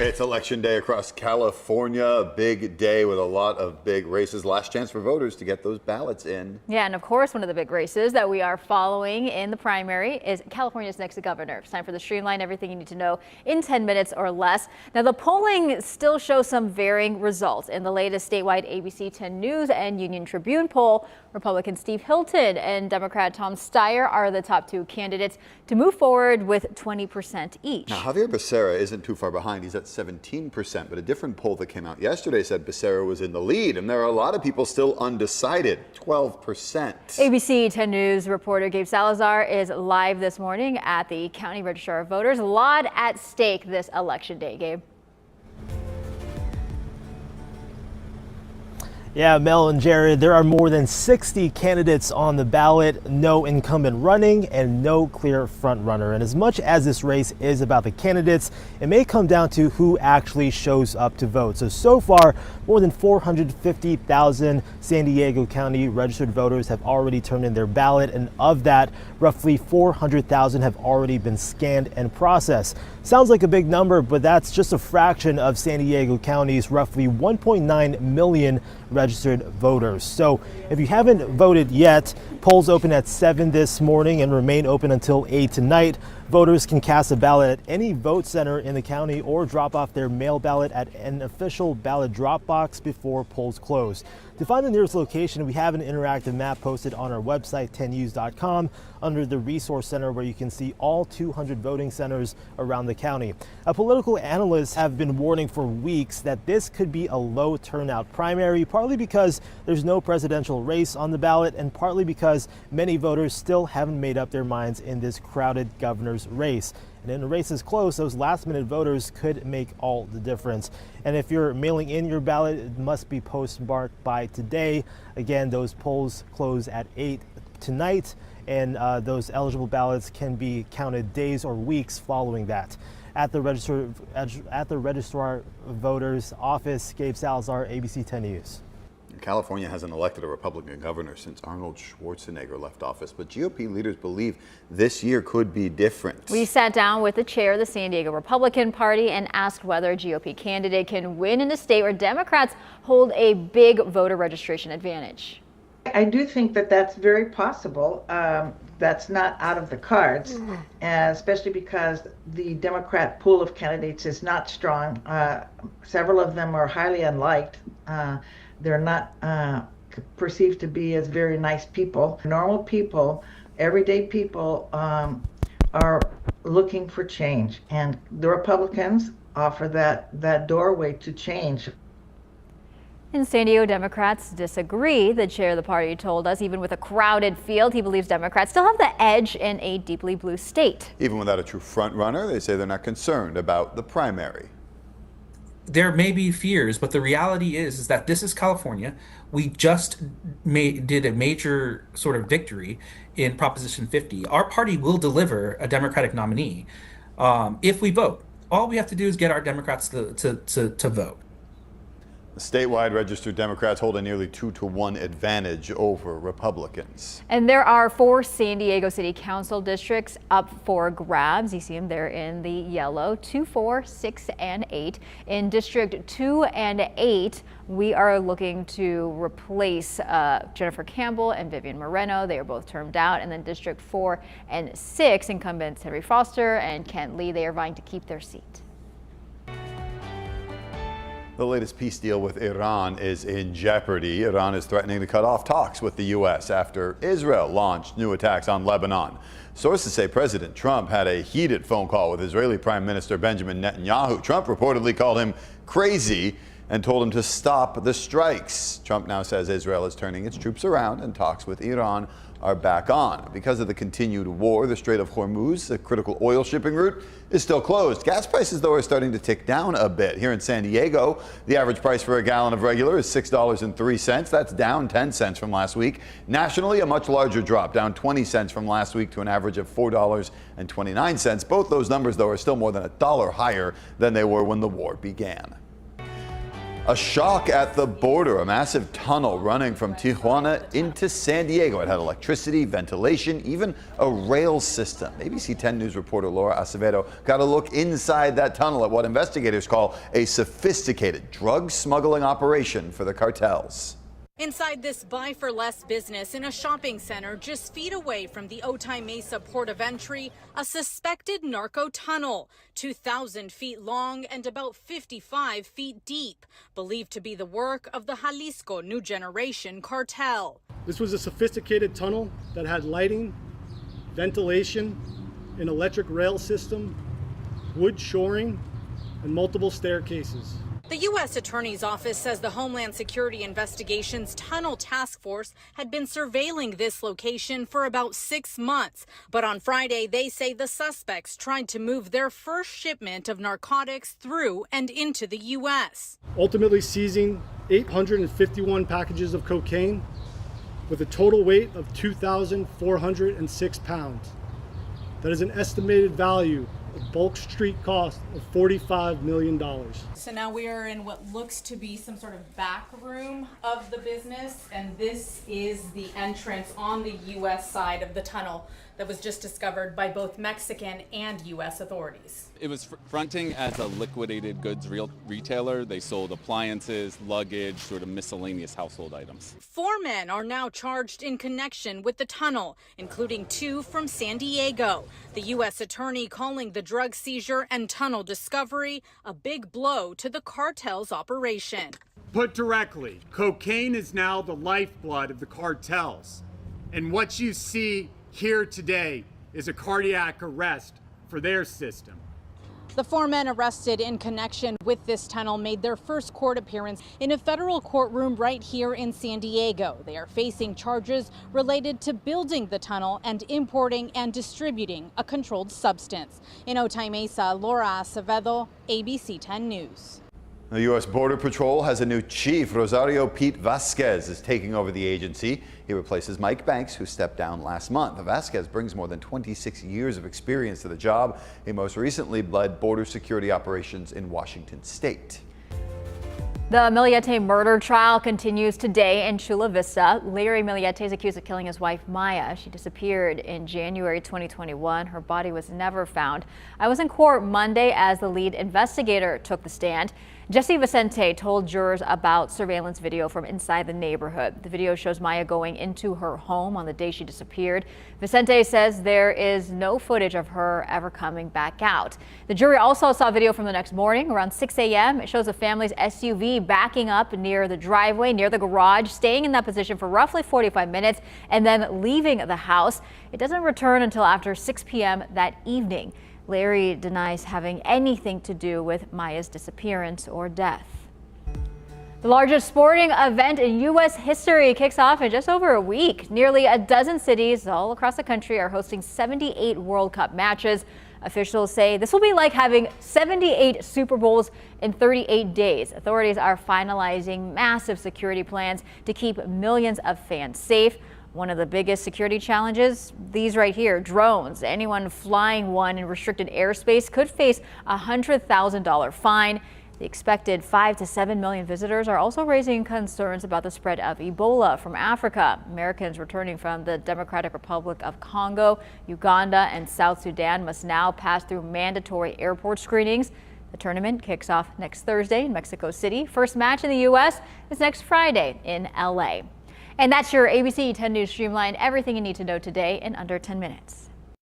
It's election day across California, a big day with a lot of big races. Last chance for voters to get those ballots in. Yeah, and of course, one of the big races that we are following in the primary is California's next governor. It's time for the Streamline, everything you need to know in 10 minutes or less. Now, the polling still shows some varying results. In the latest statewide ABC 10 News and Union Tribune poll, Republican Steve Hilton and Democrat Tom Steyer are the top two candidates to move forward with 20% each. Now, Javier Becerra isn't too far behind. He's at 17%, but a different poll that came out yesterday said Becerra was in the lead, and there are a lot of people still undecided, 12%. ABC 10 News reporter Gabe Salazar is live this morning at the County Registrar of Voters. A lot at stake this election day, Gabe. Yeah, Mel and Jared, there are more than 60 candidates on the ballot, no incumbent running and no clear front runner. And as much as this race is about the candidates, it may come down to who actually shows up to vote. So far, more than 450,000 San Diego County registered voters have already turned in their ballot. And of that, roughly 400,000 have already been scanned and processed. Sounds like a big number, but that's just a fraction of San Diego County's roughly 1.9 million registered voters. So if you haven't voted yet, polls open at 7 this morning and remain open until 8 tonight. Voters can cast a ballot at any vote center in the county or drop off their mail ballot at an official ballot drop box before polls close. To find the nearest location, we have an interactive map posted on our website, 10news.com, under the Resource Center, where you can see all 200 voting centers around the county. Political analysts have been warning for weeks that this could be a low turnout primary, partly because there's no presidential race on the ballot and partly because many voters still haven't made up their minds in this crowded governor's race. And in a race as close, those last-minute voters could make all the difference. And if you're mailing in your ballot, it must be postmarked by today. Again, those polls close at 8 tonight, and those eligible ballots can be counted days or weeks following that. At the Registrar of Voters office, Gabe Salazar, ABC 10 News. California hasn't elected a Republican governor since Arnold Schwarzenegger left office, but GOP leaders believe this year could be different. We sat down with the chair of the San Diego Republican Party and asked whether a GOP candidate can win in a state where Democrats hold a big voter registration advantage. I do think that that's very possible. That's not out of the cards, especially because the Democrat pool of candidates is not strong. Several of them are highly unliked. They're not perceived to be as very nice people. Normal people, everyday people, are looking for change, and the Republicans offer that doorway to change. And San Diego Democrats disagree. The chair of the party told us even with a crowded field, he believes Democrats still have the edge in a deeply blue state. Even without a true front runner, they say they're not concerned about the primary. There may be fears, but the reality is that this is California. We just did a major sort of victory in Proposition 50. Our party will deliver a Democratic nominee if we vote. All we have to do is get our Democrats to vote. The statewide registered Democrats hold a nearly 2-to-1 advantage over Republicans. And there are 4 San Diego City Council districts up for grabs. You see them there in the yellow, 2, 4, 6, and 8. In District 2 and 8, we are looking to replace Jennifer Campbell and Vivian Moreno. They are both termed out. And then District 4 and 6, incumbents Henry Foster and Kent Lee, they are vying to keep their seat. The latest peace deal with Iran is in jeopardy. Iran is threatening to cut off talks with the U.S. after Israel launched new attacks on Lebanon. Sources say President Trump had a heated phone call with Israeli Prime Minister Benjamin Netanyahu. Trump reportedly called him crazy and told him to stop the strikes. Trump now says Israel is turning its troops around and talks with Iran are back on. Because of the continued war, the Strait of Hormuz, a critical oil shipping route, is still closed. Gas prices, though, are starting to tick down a bit. Here in San Diego, the average price for a gallon of regular is $6.03. That's down 10 cents from last week. Nationally, a much larger drop, down 20 cents from last week to an average of $4.29. Both those numbers, though, are still more than $1 higher than they were when the war began. A shock at the border, a massive tunnel running from Tijuana into San Diego. It had electricity, ventilation, even a rail system. ABC 10 News reporter Laura Acevedo got a look inside that tunnel at what investigators call a sophisticated drug smuggling operation for the cartels. Inside this Buy for Less business in a shopping center just feet away from the Otay Mesa port of entry, a suspected narco tunnel, 2,000 feet long and about 55 feet deep, believed to be the work of the Jalisco New Generation cartel. This was a sophisticated tunnel that had lighting, ventilation, an electric rail system, wood shoring, and multiple staircases. The U.S. Attorney's Office says the Homeland Security Investigations Tunnel Task Force had been surveilling this location for about 6 months. But on Friday, they say the suspects tried to move their first shipment of narcotics through and into the U.S. Ultimately seizing 851 packages of cocaine with a total weight of 2,406 pounds. That is an estimated value of bulk street cost of $45 million. So now we are in what looks to be some sort of back room of the business, and this is the entrance on the U.S. side of the tunnel that was just discovered by both Mexican and U.S. authorities. It was fronting as a liquidated goods retailer. They sold appliances, luggage, sort of miscellaneous household items. 4 men are now charged in connection with the tunnel, including 2 from San Diego. The U.S. attorney calling the drug seizure and tunnel discovery a big blow to the cartel's operation. Put directly, cocaine is now the lifeblood of the cartels. And what you see here today is a cardiac arrest for their system. The 4 men arrested in connection with this tunnel made their first court appearance in a federal courtroom right here in San Diego. They are facing charges related to building the tunnel and importing and distributing a controlled substance. In Otay Mesa, Laura Acevedo, ABC 10 News. The U.S. Border Patrol has a new chief. Rosario Pete Vasquez is taking over the agency. He replaces Mike Banks, who stepped down last month. Vasquez brings more than 26 years of experience to the job. He most recently led border security operations in Washington State. The Millete murder trial continues today in Chula Vista. Larry Millete is accused of killing his wife, Maya. She disappeared in January 2021. Her body was never found. I was in court Monday as the lead investigator took the stand. Jesse Vicente told jurors about surveillance video from inside the neighborhood. The video shows Maya going into her home on the day she disappeared. Vicente says there is no footage of her ever coming back out. The jury also saw video from the next morning around 6 a.m. It shows a family's SUV backing up near the driveway, near the garage, staying in that position for roughly 45 minutes and then leaving the house. It doesn't return until after 6 p.m. that evening. Larry denies having anything to do with Maya's disappearance or death. The largest sporting event in U.S. history kicks off in just over a week. Nearly a dozen cities all across the country are hosting 78 World Cup matches. Officials say this will be like having 78 Super Bowls in 38 days. Authorities are finalizing massive security plans to keep millions of fans safe. One of the biggest security challenges, these right here, drones. Anyone flying one in restricted airspace could face a $100,000 fine. The expected 5 to 7 million visitors are also raising concerns about the spread of Ebola from Africa. Americans returning from the Democratic Republic of Congo, Uganda, and South Sudan must now pass through mandatory airport screenings. The tournament kicks off next Thursday in Mexico City. First match in the U.S. is next Friday in L.A. And that's your ABC 10 News Streamline. Everything you need to know today in under 10 minutes.